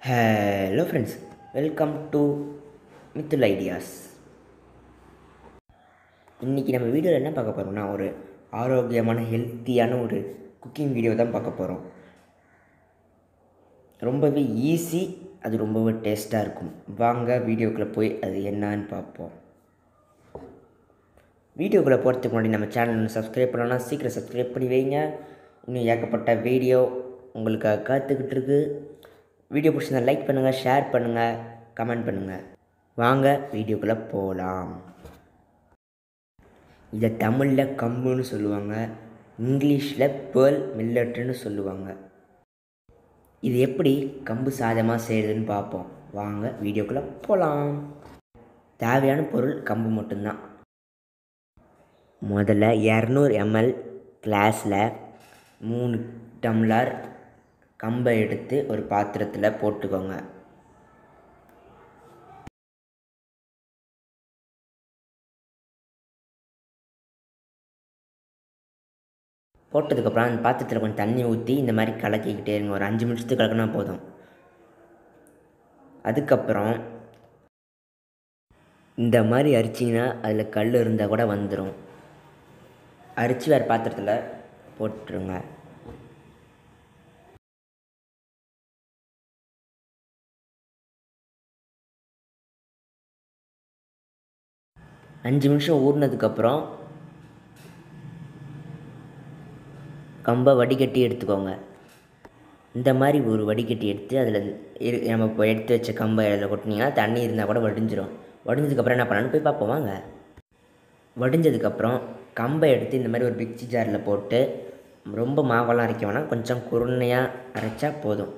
Hello friends, welcome to MITHUL ideas. இன்றைக்கி நம்ம வீடியோவில் என்ன பார்க்க போகிறோம்னா ஒரு ஆரோக்கியமான ஹெல்த்தியான ஒரு குக்கிங் வீடியோ தான் பார்க்க போகிறோம். ரொம்பவே ஈஸி, அது ரொம்பவே டேஸ்ட்டாக இருக்கும். வாங்க வீடியோக்குள்ளே போய் அது என்னான்னு பார்ப்போம். வீடியோக்குள்ளே போகிறதுக்கு முன்னாடி நம்ம சேனல் சப்ஸ்கிரைப் பண்ணோன்னா சீக்கிரம் சப்ஸ்கிரைப் பண்ணி வைங்க. இன்னும் ஏகப்பட்ட வீடியோ உங்களுக்காக காத்துக்கிட்டு இருக்கு. வீடியோ பிடிச்சிருந்தா லைக் பண்ணுங்கள், ஷேர் பண்ணுங்கள், கமெண்ட் பண்ணுங்கள். வாங்க வீடியோக்குள்ளே போகலாம். இதை தமிழில் கம்புன்னு சொல்லுவாங்க, இங்கிலீஷில் பேர்ல் மில்லட்டுன்னு சொல்லுவாங்க. இது எப்படி கம்பு சாதமாக செய்கிறதுன்னு பார்ப்போம். வாங்க வீடியோக்குள்ளே போகலாம். தேவையான பொருள் கம்பு மட்டும்தான். முதல்ல 200 ml கிளாஸில் 3 டம்ளர் கம்பை எடுத்து ஒரு பாத்திரத்தில் போட்டுக்கோங்க. போட்டதுக்கப்புறம் அந்த பாத்திரத்தில் கொஞ்சம் தண்ணி ஊற்றி இந்த மாதிரி கலக்கிக்கிட்டே இருங்க. ஒரு 5 நிமிஷத்துக்கு கலக்கினா போதும். அதுக்கப்புறம் இந்த மாதிரி அரிச்சிங்கன்னா அதில் கல் இருந்தால் கூட வந்துடும். அரிச்சு வேறு பாத்திரத்தில் போட்டுருங்க. அஞ்சு நிமிஷம் ஊறினதுக்கப்புறம் கம்பை வடிகட்டி எடுத்துக்கோங்க. இந்த மாதிரி ஒரு வடிகட்டி எடுத்து அதில் நம்ம இப்போ எடுத்து வச்ச கம்பை அதில் கொட்டினீங்கன்னா தண்ணி இருந்தால் கூட வடிஞ்சிடும். வடிஞ்சதுக்கப்புறம் என்ன பண்ணலான்னு போய் பார்ப்போம் வாங்க. வடிஞ்சதுக்கப்புறம் கம்பை எடுத்து இந்த மாதிரி ஒரு மிக்ஸி ஜாரில் போட்டு, ரொம்ப மாவெல்லாம் அரைக்க வேணாம், கொஞ்சம் குருணையாக அரைச்சா போதும்.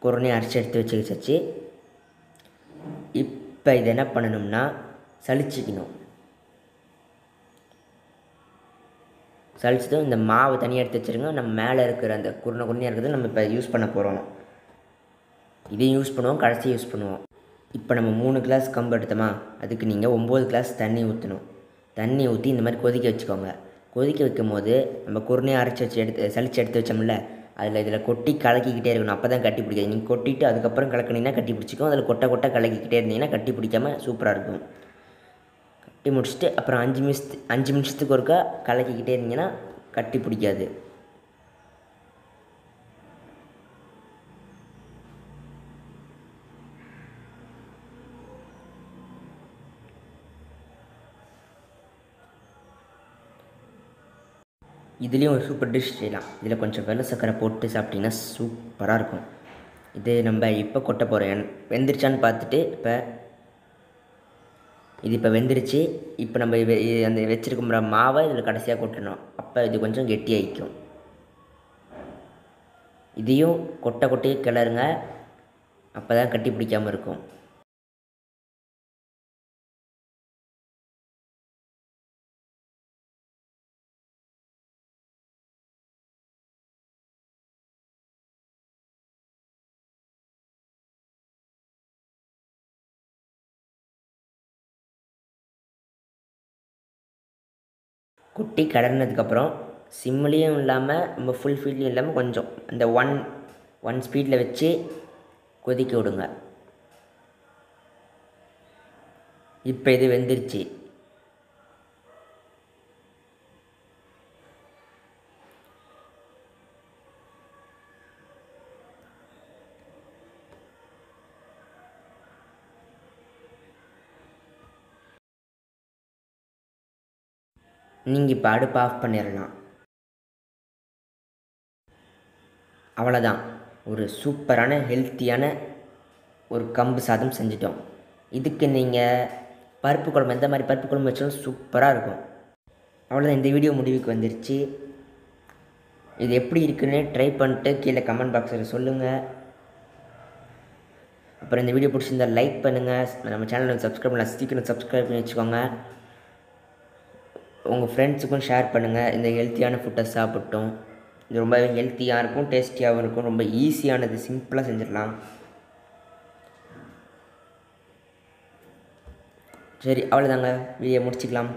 குருணையாக அரைச்சி எடுத்து வச்சு இப்போ இதை என்ன பண்ணணும்னா சலிச்சிக்கணும். சலிச்சதும் இந்த மாவு தனியாக எடுத்து வச்சுருங்க. நம்ம மேலே இருக்கிற அந்த குருணையாக இருக்கிறது நம்ம இப்போ யூஸ் பண்ண போகிறோம். இதையும் யூஸ் பண்ணுவோம், கடைசியும் யூஸ் பண்ணுவோம். இப்போ நம்ம 3 கிளாஸ் கம்பு எடுத்தோமா, அதுக்கு நீங்கள் 9 கிளாஸ் தண்ணி ஊற்றணும். தண்ணி ஊற்றி இந்த மாதிரி கொதிக்க வச்சுக்கோங்க. கொதிக்க வைக்கும் போது நம்ம குருணையாக அரைச்சி வச்சு சலிச்சு எடுத்து வச்சோம்ல, இதில் கொட்டி கலக்கிக்கிட்டே இருக்கணும். அப்போ தான் கட்டி பிடிக்காது. நீங்கள் கொட்டிட்டு அதுக்கப்புறம் கலக்கினீங்கன்னா கட்டி பிடிச்சிக்கும். அதில் கொட்டை கலக்கிக்கிட்டே இருந்தீங்கன்னா கட்டி பிடிக்காமல் சூப்பராக இருக்கும். கட்டி முடிச்சுட்டு அப்புறம் 5 நிமிஷத்துக்கு ஒருக்கா கலக்கிக்கிட்டே இருந்தீங்கன்னா கட்டி பிடிக்காது. இதுலேயும் ஒரு சூப்பர் டிஷ் செய்யலாம். இதில் கொஞ்சம் வெள்ளை சர்க்கரை போட்டு சாப்பிட்டிங்கன்னா சூப்பராக இருக்கும். இது நம்ம இப்போ கொட்ட போகிறோம். வெந்துருச்சான்னு பார்த்துட்டு இப்போ வெந்துருச்சு. இப்போ நம்ம அந்த வச்சுருக்கிற மாவை இதில் கடைசியாக கொட்டணும். அப்போ இது கொஞ்சம் கெட்டியாகிக்கும். இதையும் கொட்டையே கிளறுங்க. அப்போ தான் கட்டி பிடிக்காமல் இருக்கும். கொட்டி கிளறினதுக்கப்புறம் சிம்லேயும் இல்லாமல் நம்ம ஃபுல் ஃபீல்லையும் இல்லாமல் கொஞ்சம் அந்த ஒன் ஸ்பீடில் வச்சு கொதிக்க விடுங்க. இப்போ இது வெந்துருச்சு. நீங்கள் இப்போ அடுப்பு ஆஃப் பண்ணிடலாம். அவ்வளோதான், ஒரு சூப்பரான ஹெல்த்தியான ஒரு கம்பு சாதம் செஞ்சிட்டோம். இதுக்கு நீங்கள் பருப்பு குழம்பு, எந்த மாதிரி பருப்பு குழம்பு வச்சாலும் சூப்பராக இருக்கும். அவ்வளோதான், இந்த வீடியோ முடிவுக்கு வந்துருச்சு. இது எப்படி இருக்குன்னு ட்ரை பண்ணிட்டு கீழே கமெண்ட் பாக்ஸில் சொல்லுங்கள். அப்புறம் இந்த வீடியோ பிடிச்சிருந்தால் லைக் பண்ணுங்கள். நம்ம சேனலுக்கு சப்ஸ்கிரைப் பண்ணலாம், சீக்கிரம் சப்ஸ்கிரைப் பண்ணி வச்சுக்கோங்க. உங்கள் ஃப்ரெண்ட்ஸுக்கும் ஷேர் பண்ணுங்கள். இந்த ஹெல்த்தியான ஃபுட்டை சாப்பிட்டோம். இது ரொம்பவே ஹெல்த்தியாக இருக்கும், டேஸ்டியாகவும் இருக்கும். ரொம்ப ஈஸியானது, சிம்பிளாக செஞ்சிடலாம். சரி, அவ்வளோதாங்க, வீடியோ முடிச்சிக்கலாம்.